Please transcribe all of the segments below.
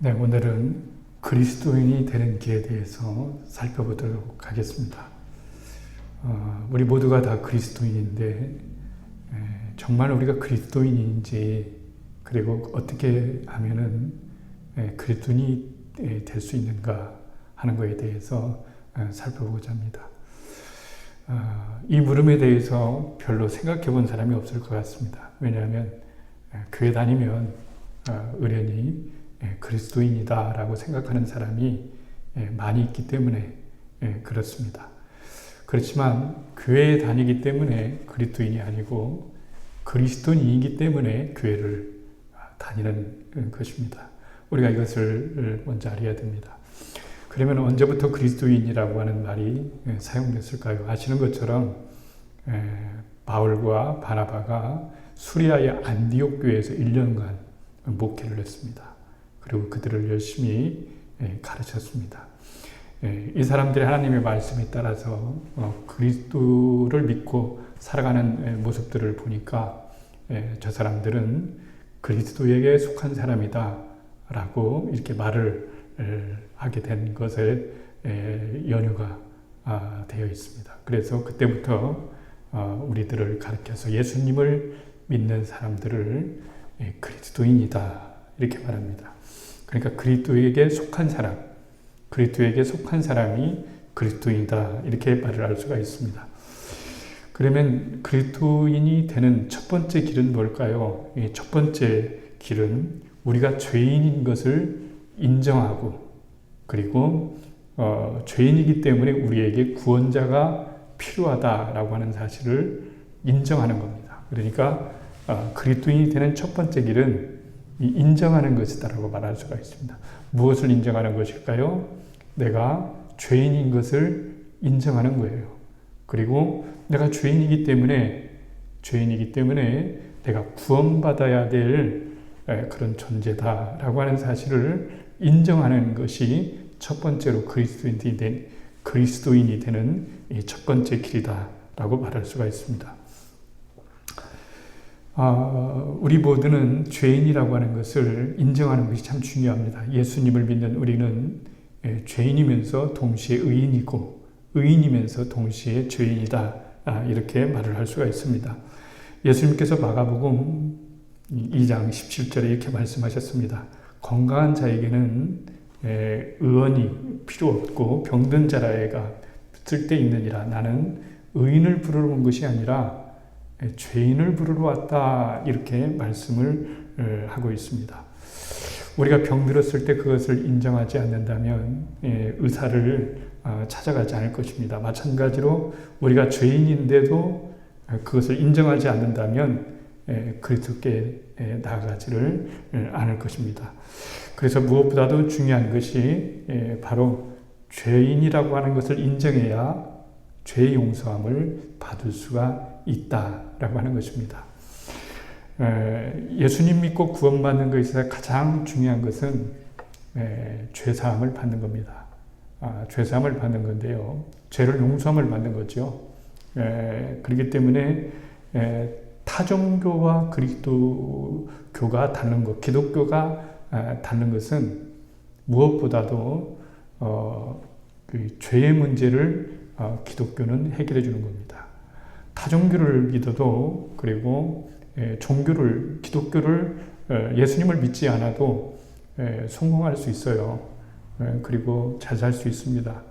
네, 오늘은 그리스도인이 되는 길에 대해서 살펴보도록 하겠습니다. 우리 모두가 다 그리스도인인데 정말 우리가 그리스도인인지 그리고 어떻게 하면은 그리스도인이 될 수 있는가 하는 것에 대해서 살펴보고자 합니다. 이 물음에 대해서 별로 생각해 본 사람이 없을 것 같습니다. 왜냐하면 교회 다니면 의뢰니 그리스도인이다 라고 생각하는 사람이 많이 있기 때문에 그렇습니다. 그렇지만 교회에 다니기 때문에 그리스도인이 아니고 그리스도인이기 때문에 교회를 다니는 것입니다. 우리가 이것을 먼저 알아야 됩니다. 그러면 언제부터 그리스도인이라고 하는 말이 사용됐을까요? 아시는 것처럼 바울과 바나바가 수리아의 안디옥 교회에서 1년간 목회를 했습니다. 그리고 그들을 열심히 가르쳤습니다. 이 사람들이 하나님의 말씀에 따라서 그리스도를 믿고 살아가는 모습들을 보니까 저 사람들은 그리스도에게 속한 사람이다 라고 이렇게 말을 하게 된 것에 연유가 되어 있습니다. 그래서 그때부터 우리들을 가르쳐서 예수님을 믿는 사람들을 그리스도인이다 이렇게 말합니다. 그러니까 그리스도에게 속한 사람, 그리스도에게 속한 사람이 그리스도인이다 이렇게 말을 할 수가 있습니다. 그러면 그리스도인이 되는 첫 번째 길은 뭘까요? 이 첫 번째 길은 우리가 죄인인 것을 인정하고 그리고 죄인이기 때문에 우리에게 구원자가 필요하다라고 하는 사실을 인정하는 겁니다. 그러니까 그리스도인이 되는 첫 번째 길은 인정하는 것이다라고 말할 수가 있습니다. 무엇을 인정하는 것일까요? 내가 죄인인 것을 인정하는 거예요. 그리고 내가 죄인이기 때문에 내가 구원받아야 될 그런 존재다라고 하는 사실을 인정하는 것이 첫 번째로 그리스도인이 되는 첫 번째 길이다라고 말할 수가 있습니다. 우리 모두는 죄인이라고 하는 것을 인정하는 것이 참 중요합니다. 예수님을 믿는 우리는 죄인이면서 동시에 의인이고 의인이면서 동시에 죄인이다 이렇게 말을 할 수가 있습니다. 예수님께서 마가복음 2장 17절에 이렇게 말씀하셨습니다. 건강한 자에게는 의원이 필요 없고 병든 자라에가 쓸데있느니라. 나는 의인을 부르러 온 것이 아니라 죄인을 부르러 왔다 이렇게 말씀을 하고 있습니다. 우리가 병들었을 때 그것을 인정하지 않는다면 의사를 찾아가지 않을 것입니다. 마찬가지로 우리가 죄인인데도 그것을 인정하지 않는다면 그리스도께 나아가지를 않을 것입니다. 그래서 무엇보다도 중요한 것이 바로 죄인이라고 하는 것을 인정해야 죄의 용서함을 받을 수가 있다라고 하는 것입니다. 예수님 믿고 구원받는 것에 있어서 가장 중요한 것은 죄사함을 받는 겁니다. 죄사함을 받는 건데요. 죄를 용서함을 받는 거죠. 그렇기 때문에 타종교와 그리스도교가 다른 것, 기독교가 다른 것은 무엇보다도 그 죄의 문제를 기독교는 해결해 주는 겁니다. 타종교를 믿어도 그리고 기독교를 예수님을 믿지 않아도 성공할 수 있어요. 그리고 잘 살 수 있습니다.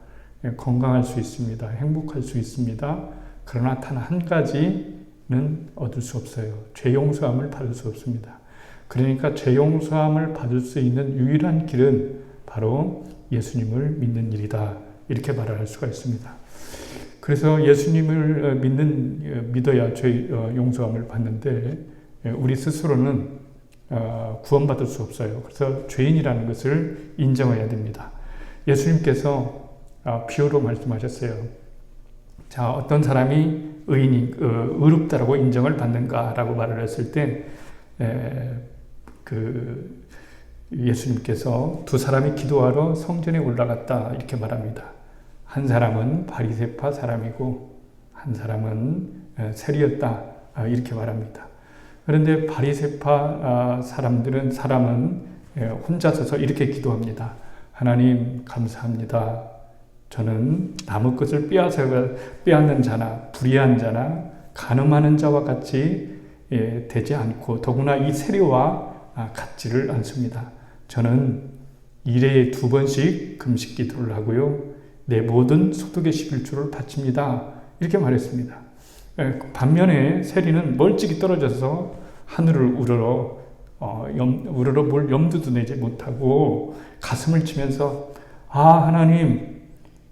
건강할 수 있습니다. 행복할 수 있습니다. 그러나 단 한 가지는 얻을 수 없어요. 죄 용서함을 받을 수 없습니다. 그러니까 죄 용서함을 받을 수 있는 유일한 길은 바로 예수님을 믿는 일이다. 이렇게 말할 수가 있습니다. 그래서 예수님을 믿어야 죄 용서함을 받는데 우리 스스로는 구원받을 수 없어요. 그래서 죄인이라는 것을 인정해야 됩니다. 예수님께서 비유로 말씀하셨어요. 자, 어떤 사람이 의롭다라고 인정을 받는가라고 말을 했을 때 예수님께서 두 사람이 기도하러 성전에 올라갔다 이렇게 말합니다. 한 사람은 바리새파 사람이고 한 사람은 세리였다 이렇게 말합니다. 그런데 바리새파 사람은 혼자 서서 이렇게 기도합니다. 하나님 감사합니다. 저는 남의 것을 빼앗는 자나 불의한 자나 간음하는 자와 같이 되지 않고 더구나 이 세리와 같지를 않습니다. 저는 일에 2번씩 금식 기도를 하고요. 내 모든 소득의 11조를 바칩니다. 이렇게 말했습니다. 반면에 세리는 멀찍이 떨어져서 하늘을 우러러 뭘 염두도 내지 못하고 가슴을 치면서 하나님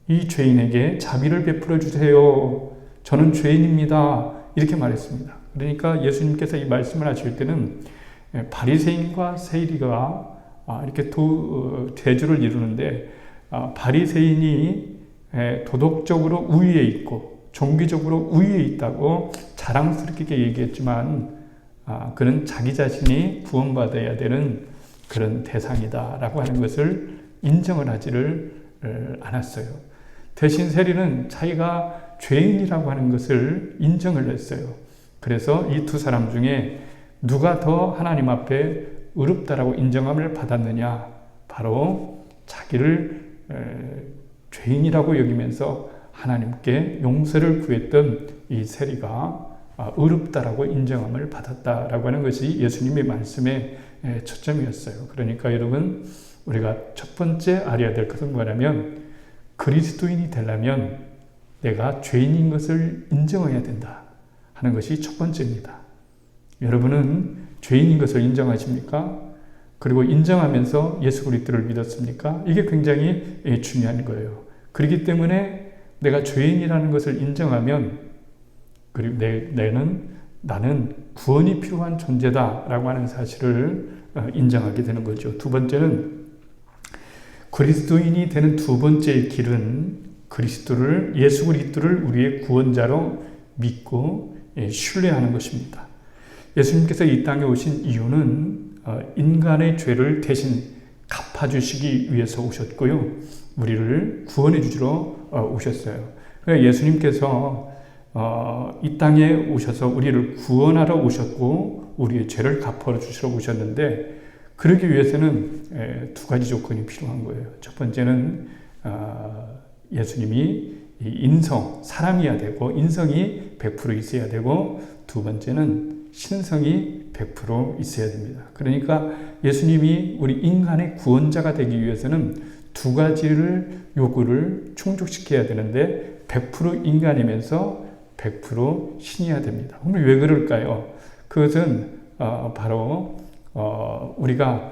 이 죄인에게 자비를 베풀어 주세요. 저는 죄인입니다. 이렇게 말했습니다. 그러니까 예수님께서 이 말씀을 하실 때는 바리새인과 세리가 이렇게 대조를 이루는데 바리새인이 도덕적으로 우위에 있고 종교적으로 우위에 있다고 자랑스럽게 얘기했지만 그는 자기 자신이 구원받아야 되는 그런 대상이다라고 하는 것을 인정을 하지를 않았어요. 대신 세리는 자기가 죄인이라고 하는 것을 인정을 했어요. 그래서 이 두 사람 중에 누가 더 하나님 앞에 의롭다라고 인정함을 받았느냐? 바로 자기를 죄인이라고 여기면서 하나님께 용서를 구했던 이 세리가 의롭다라고 인정함을 받았다라고 하는 것이 예수님의 말씀의 초점이었어요. 그러니까 여러분, 우리가 첫 번째 알아야 될 것은 뭐냐면 그리스도인이 되려면 내가 죄인인 것을 인정해야 된다 하는 것이 첫 번째입니다. 여러분은 죄인인 것을 인정하십니까? 그리고 인정하면서 예수 그리스도를 믿었습니까? 이게 굉장히 중요한 거예요. 그렇기 때문에 내가 죄인이라는 것을 인정하면 그리고 나는 구원이 필요한 존재다라고 하는 사실을 인정하게 되는 거죠. 두 번째는 그리스도인이 되는 두 번째 길은 예수 그리스도를 우리의 구원자로 믿고 신뢰하는 것입니다. 예수님께서 이 땅에 오신 이유는 인간의 죄를 대신 갚아주시기 위해서 오셨고요. 우리를 구원해 주시러 오셨어요. 그러니까 예수님께서 이 땅에 오셔서 우리를 구원하러 오셨고 우리의 죄를 갚아주시러 오셨는데 그러기 위해서는 두 가지 조건이 필요한 거예요. 첫 번째는 예수님이 사람이어야 되고 인성이 100% 있어야 되고 두 번째는 신성이 100% 있어야 됩니다. 그러니까 예수님이 우리 인간의 구원자가 되기 위해서는 두 가지를 요구를 충족시켜야 되는데 100% 인간이면서 100% 신이어야 됩니다. 그럼 왜 그럴까요? 그것은 바로 우리가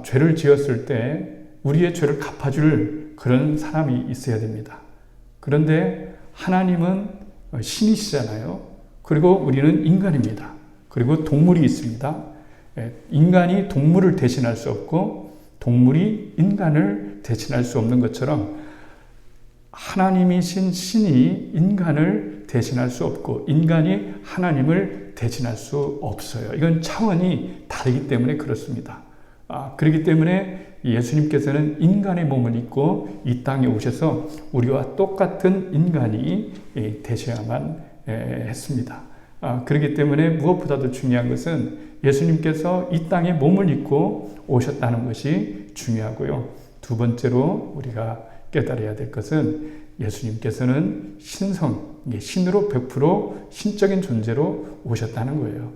죄를 지었을 때 우리의 죄를 갚아줄 그런 사람이 있어야 됩니다. 그런데 하나님은 신이시잖아요. 그리고 우리는 인간입니다. 그리고 동물이 있습니다. 인간이 동물을 대신할 수 없고 동물이 인간을 대신할 수 없는 것처럼 하나님이신 신이 인간을 대신할 수 없고 인간이 하나님을 대신할 수 없어요. 이건 차원이 다르기 때문에 그렇습니다. 그렇기 때문에 예수님께서는 인간의 몸을 입고 이 땅에 오셔서 우리와 똑같은 인간이 되셔야만 했습니다. 그렇기 때문에 무엇보다도 중요한 것은 예수님께서 이 땅에 몸을 입고 오셨다는 것이 중요하고요. 두 번째로 우리가 깨달아야 될 것은 예수님께서는 신으로 100% 신적인 존재로 오셨다는 거예요.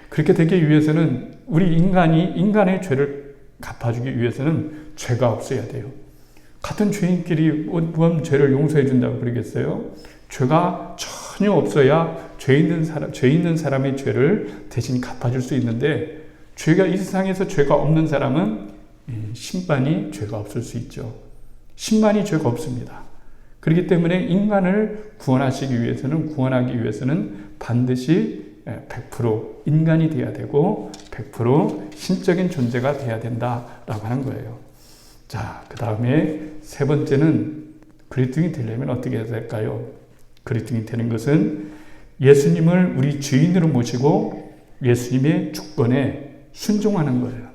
그렇게 되기 위해서는 우리 인간의 죄를 갚아주기 위해서는 죄가 없어야 돼요. 같은 죄인끼리 무슨 죄를 용서해 준다고 그러겠어요? 죄가 전혀 없어야 죄 있는 사람의 죄를 대신 갚아줄 수 있는데 이 세상에서 죄가 없는 사람은 신만이 죄가 없을 수 있죠. 신만이 죄가 없습니다. 그렇기 때문에 인간을 구원하기 위해서는 반드시 100% 인간이 돼야 되고 100% 신적인 존재가 돼야 된다라고 하는 거예요. 자, 그 다음에 세 번째는 그리스도인이 되려면 어떻게 해야 될까요? 그리스도인이 되는 것은 예수님을 우리 주인으로 모시고 예수님의 주권에 순종하는 거예요.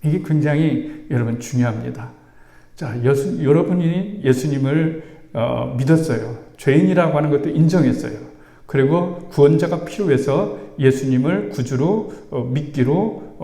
이게 굉장히 여러분 중요합니다. 자, 여러분이 예수님을 믿었어요. 죄인이라고 하는 것도 인정했어요. 그리고 구원자가 필요해서 예수님을 구주로 믿기로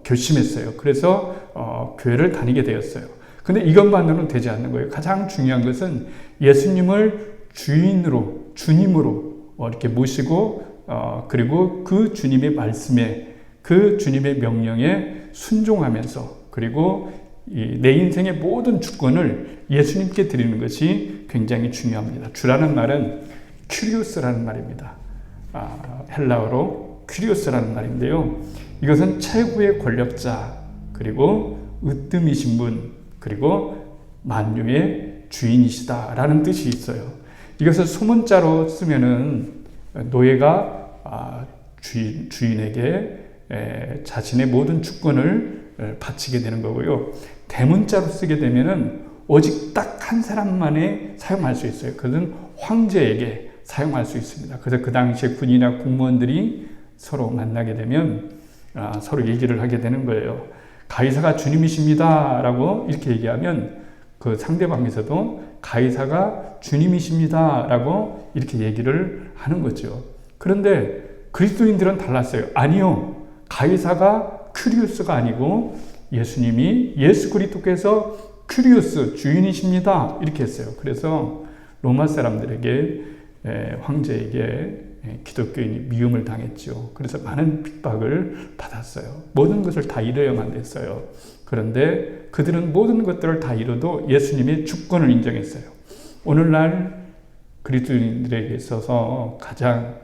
결심했어요. 그래서 교회를 다니게 되었어요. 근데 이것만으로는 되지 않는 거예요. 가장 중요한 것은 예수님을 주인으로, 주님으로 이렇게 모시고 그리고 그 주님의 말씀에, 그 주님의 명령에 순종하면서, 그리고 내 인생의 모든 주권을 예수님께 드리는 것이 굉장히 중요합니다. 주라는 말은 큐리오스라는 말입니다. 헬라어로 큐리오스라는 말인데요. 이것은 최고의 권력자, 그리고 으뜸이신 분, 그리고 만유의 주인이시다라는 뜻이 있어요. 이것을 소문자로 쓰면은 노예가 주인에게 자신의 모든 주권을 바치게 되는 거고요. 대문자로 쓰게 되면은 오직 딱 한 사람만에 사용할 수 있어요. 그것은 황제에게 사용할 수 있습니다. 그래서 그 당시에 군이나 공무원들이 서로 만나게 되면 서로 얘기를 하게 되는 거예요. 가이사가 주님이십니다 라고 이렇게 얘기하면 그 상대방에서도 가이사가 주님이십니다 라고 이렇게 얘기를 하는 거죠. 그런데 그리스도인들은 달랐어요. 아니요, 가이사가 큐리오스가 아니고 예수님이, 예수 그리스도께서 큐리오스 주인이십니다 이렇게 했어요. 그래서 로마 사람들에게, 황제에게 기독교인이 미움을 당했죠. 그래서 많은 핍박을 받았어요. 모든 것을 다 잃어야만 됐어요. 그런데 그들은 모든 것들을 다 잃어도 예수님의 주권을 인정했어요. 오늘날 그리스도인들에게 있어서 가장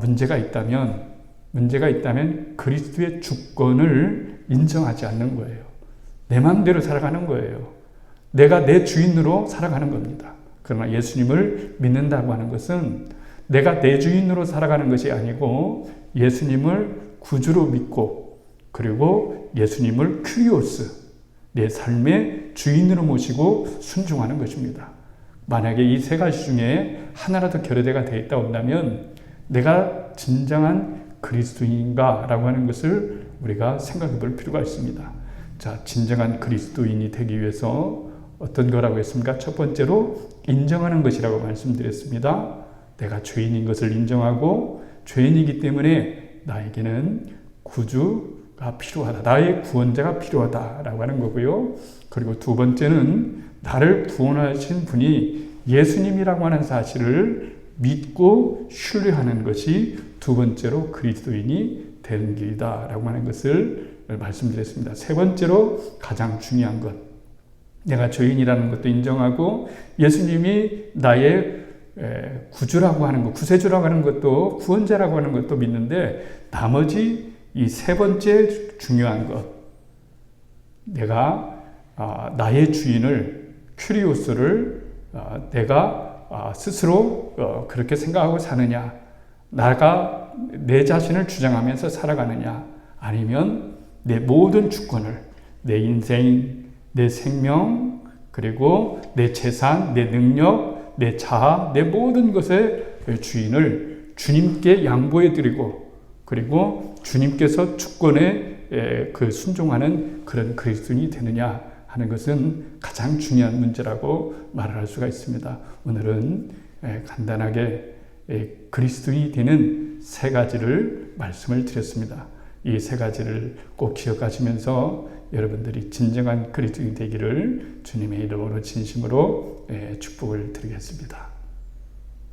문제가 있다면 그리스도의 주권을 인정하지 않는 거예요. 내 마음대로 살아가는 거예요. 내가 내 주인으로 살아가는 겁니다. 그러나 예수님을 믿는다고 하는 것은 내가 내 주인으로 살아가는 것이 아니고 예수님을 구주로 믿고, 그리고 예수님을 큐리오스, 내 삶의 주인으로 모시고 순종하는 것입니다. 만약에 이 세 가지 중에 하나라도 결여대가 되어 있다 온다면 내가 진정한 그리스도인인가 라고 하는 것을 우리가 생각해 볼 필요가 있습니다. 자, 진정한 그리스도인이 되기 위해서 어떤 거라고 했습니까? 첫 번째로 인정하는 것이라고 말씀드렸습니다. 내가 죄인인 것을 인정하고 죄인이기 때문에 나에게는 구주가 필요하다. 나의 구원자가 필요하다라고 하는 거고요. 그리고 두 번째는 나를 구원하신 분이 예수님이라고 하는 사실을 믿고 신뢰하는 것이 두 번째로 그리스도인이 되는 길이다라고 하는 것을 말씀드렸습니다. 세 번째로 가장 중요한 것, 내가 죄인이라는 것도 인정하고 예수님이 나의 구주라고 하는 것, 구세주라고 하는 것도, 구원자라고 하는 것도 믿는데, 나머지 이 세 번째 중요한 것, 내가 나의 주인을, 큐리오스를 내가 스스로 그렇게 생각하고 사느냐, 나가 내 자신을 주장하면서 살아가느냐, 아니면 내 모든 주권을, 내 인생, 내 생명, 그리고 내 재산, 내 능력, 내 자아, 내 모든 것의 주인을 주님께 양보해 드리고, 그리고 주님께서 주권에 순종하는 그런 그리스도인이 되느냐 하는 것은 가장 중요한 문제라고 말할 수가 있습니다. 오늘은 간단하게 그리스도인이 되는 세 가지를 말씀을 드렸습니다. 이 세 가지를 꼭 기억하시면서 여러분들이 진정한 그리스도인이 되기를 주님의 이름으로 진심으로 축복을 드리겠습니다.